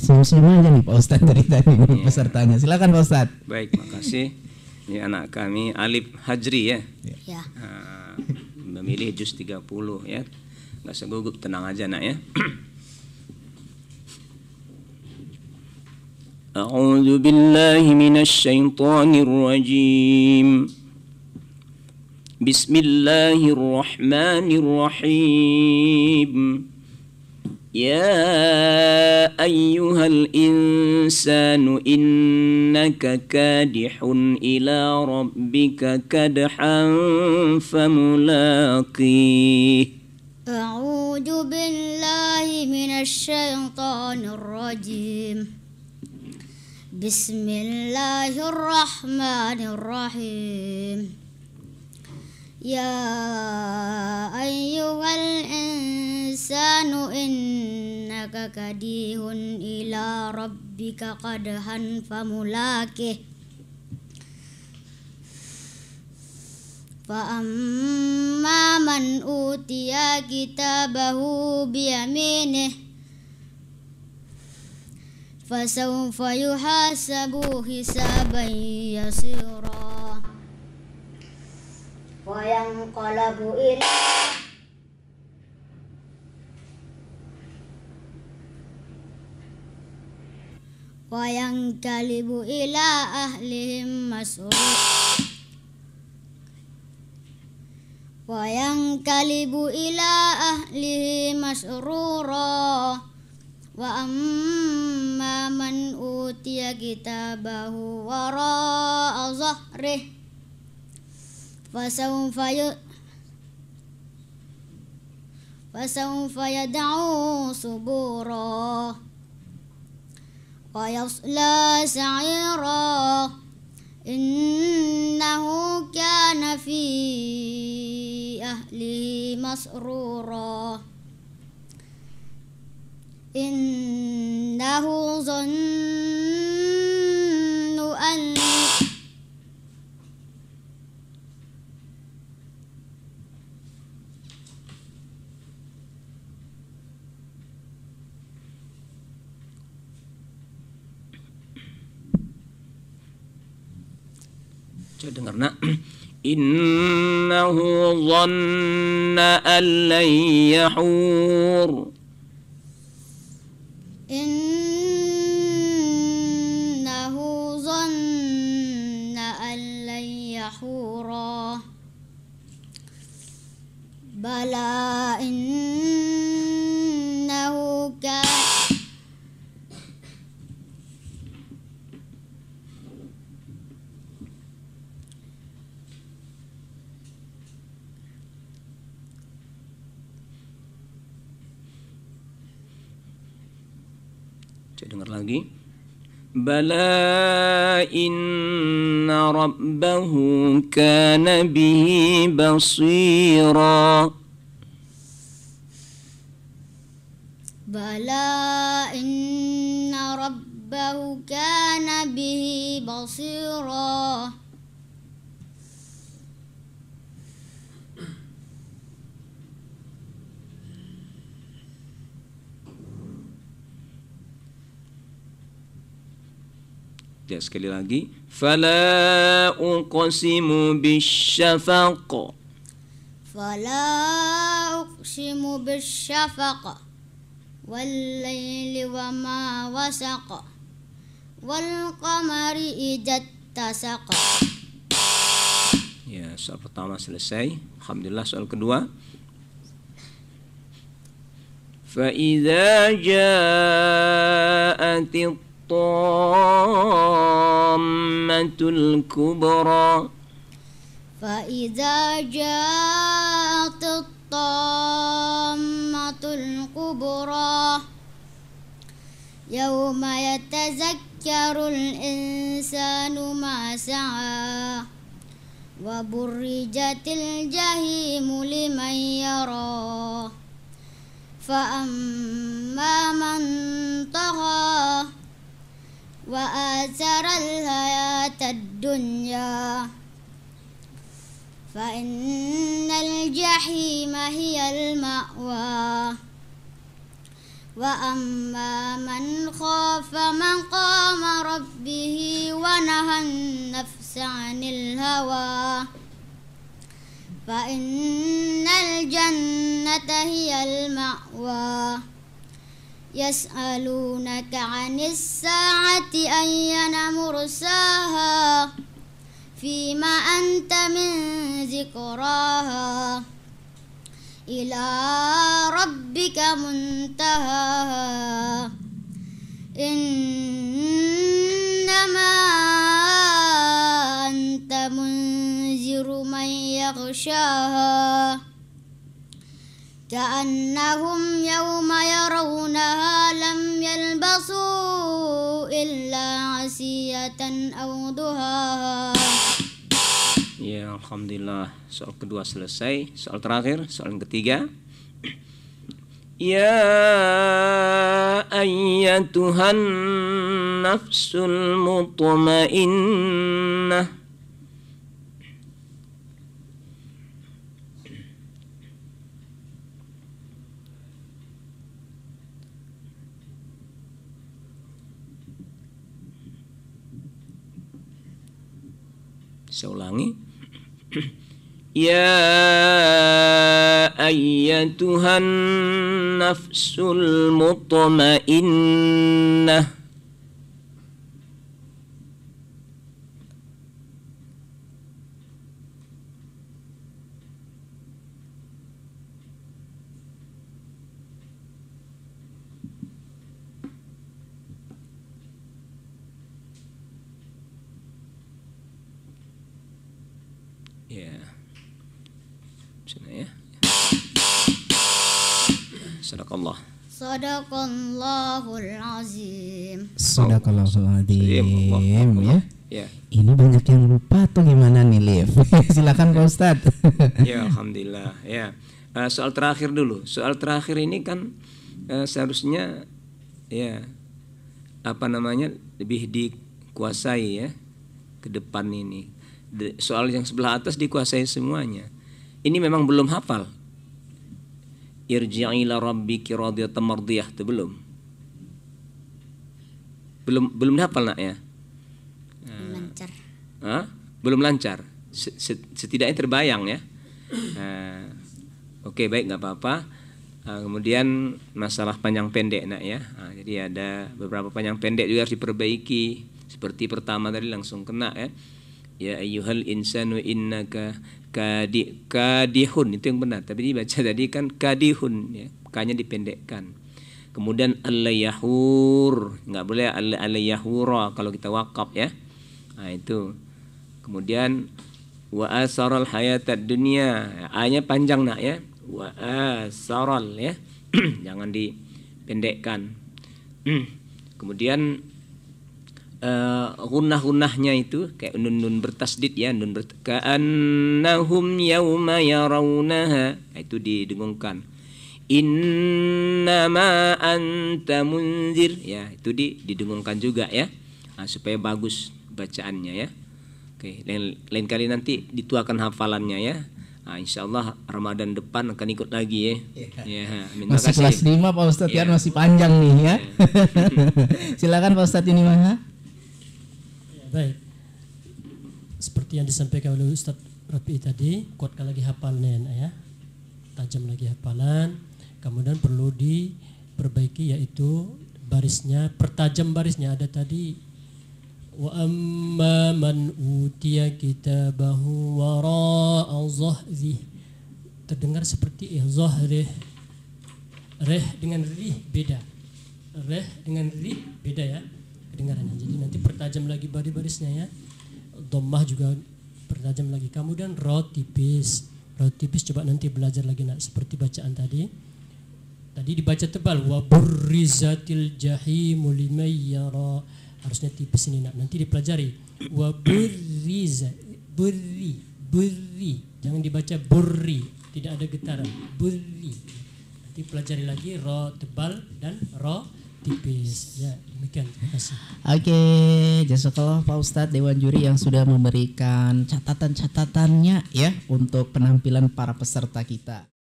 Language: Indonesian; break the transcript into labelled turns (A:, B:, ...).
A: senyum-senyum aja nih Pak Ustadz dari tadi pesertanya. Silakan Pak Ustadz.
B: Baik, makasih. Ini anak kami Alif Hajri ya.
C: Ya.
B: Memilih juz 30 ya. Enggak segugup, tenang aja nak ya. A'udzu billahi minasy syaithanir rajim. Bismillahirrahmanirrahim. Ya ayyuhal insanu innaka kadihun ila rabbika kadhan famulaqih.
C: A'udzu billahi minasy syaithanir rajim. Bismillahirrahmanirrahim. Ya ayyuhal insanu innaka kadihun ila rabbika kadhan famulaqih. Fa amma man utiya kitabahu biyaminih fasawfa yuhasabu hisaban yasira wa yanqalabu ila ahlihim masrura wa amma man utiya kitabahu wara'a zahrih fasawfa yad'u subura wa yasla sa'ira innahu kana fi ahlihi masrura innahu zannu an
B: Coba dengar nak. Innahu dhanna an lan yahur.
C: Innahu dhanna an lan yahura. Bala innahu
B: dengar lagi. Bala inna rabbahu kana bihi basira.
C: Bala inna rabbahu kana bihi basira.
B: Ya, sekali lagi. Fala uqsimu bisyafaq.
C: Fala uqsimu bisyafaq. Wal layli wa ma wasaq. Wal qamari idza tasaq.
B: Ya, soal pertama selesai. Alhamdulillah, soal kedua. Fa idza ja'atit tammatul kubra.
C: Fa idza ja'atit tammatul kubra yawma yatazakkarul insanu ma sa'a wa burrijatil jahimu liman yara fa amma man tagha wa atharal hayatad dunya fa innal jahima hiyal ma'wa وأما من خاف مقام ربه ونهى النفس عن الهوى فإن الجنة هي المأوى يسألونك عن الساعة أيان مرساها فيما أنت من ذكراها إلى ربك منتهاها إنما أنت منذر من يغشاها كأنهم يوم يرونها لم يلبثوا إلا عشية أو ضحاها.
B: Ya, alhamdulillah. Soal kedua selesai. Soal terakhir, soal yang ketiga. Ya ayyatuhan nafsul mutmainnah Saya ulangi. Ya ayyatuhan nafsul mutmainnah ya. Sini ya. Sadaqallah.
C: Sadaqallahul azim.
A: Sadaqallahul azim ya.
B: Ya.
A: Ini banyak yang lupa atau gimana nih, Liv? Silakan Pak Ustadz.
B: Ya, alhamdulillah. Ya. Soal terakhir dulu. Soal terakhir ini kan seharusnya ya lebih dikuasai ya ke depan ini. Soal yang sebelah atas dikuasai semuanya. Ini memang belum hafal. Irji'i ila rabbiki radiyatan mardiyah itu belum hafal nak ya.
C: Lancar.
B: Belum lancar. Setidaknya terbayang ya. Oke, baik, nggak apa-apa. Kemudian masalah panjang pendek nak ya. Jadi ada beberapa panjang pendek juga harus diperbaiki. Seperti pertama tadi langsung kena ya. Ya ayyuhal insanu innaka kadihun, itu yang benar. Tapi dibaca tadi kan kadihun ya. K-nya dipendekkan. Kemudian al-yahur, enggak boleh al-yahura kalau kita wakaf ya. Nah itu. Kemudian wa asaral hayatad dunya. A-nya panjang nak ya. Wa asaral ya. Jangan dipendekkan. Kemudian gunnah-gunnahnya itu kayak nun bertasdid ya, ka'annahum yauma yarawnaha, itu didengungkan. Innama anta munzir ya, itu didengungkan juga ya. Supaya bagus bacaannya ya. Oke, lain kali nanti dituakan hafalannya ya. Insyaallah Ramadan depan akan ikut lagi ya. Ya,
A: masih kelas 5 Pak Ustadz ya, masih panjang nih ya. Silakan Pak Ustadz ini mana?
D: Baik, seperti yang disampaikan oleh Ustadz Rafi tadi, kuatkan lagi hafalnya ya, tajam lagi hafalan. Kemudian perlu diperbaiki yaitu barisnya, pertajam barisnya. Ada tadi wa amma man utiya kitabahu wara'a zahri, terdengar seperti zahri, reh dengan rih beda, reh dengan rih beda ya kedengarannya. Jadi nanti pertajam lagi baris-barisnya ya. Dhammah juga pertajam lagi. Kemudian ra tipis coba nanti belajar lagi nak seperti bacaan tadi. Tadi dibaca tebal wa burrizatil jahimu liman yara. Harusnya tipis ini nak. Nanti dipelajari wa burriza burri. Jangan dibaca burri, tidak ada getaran. Burri. Nanti pelajari lagi ra tebal dan ra tipis ya. Demikian, terima kasih.
A: Oke, jazakallah Pak Ustadz Dewan Juri yang sudah memberikan catatan-catatannya ya untuk penampilan para peserta kita.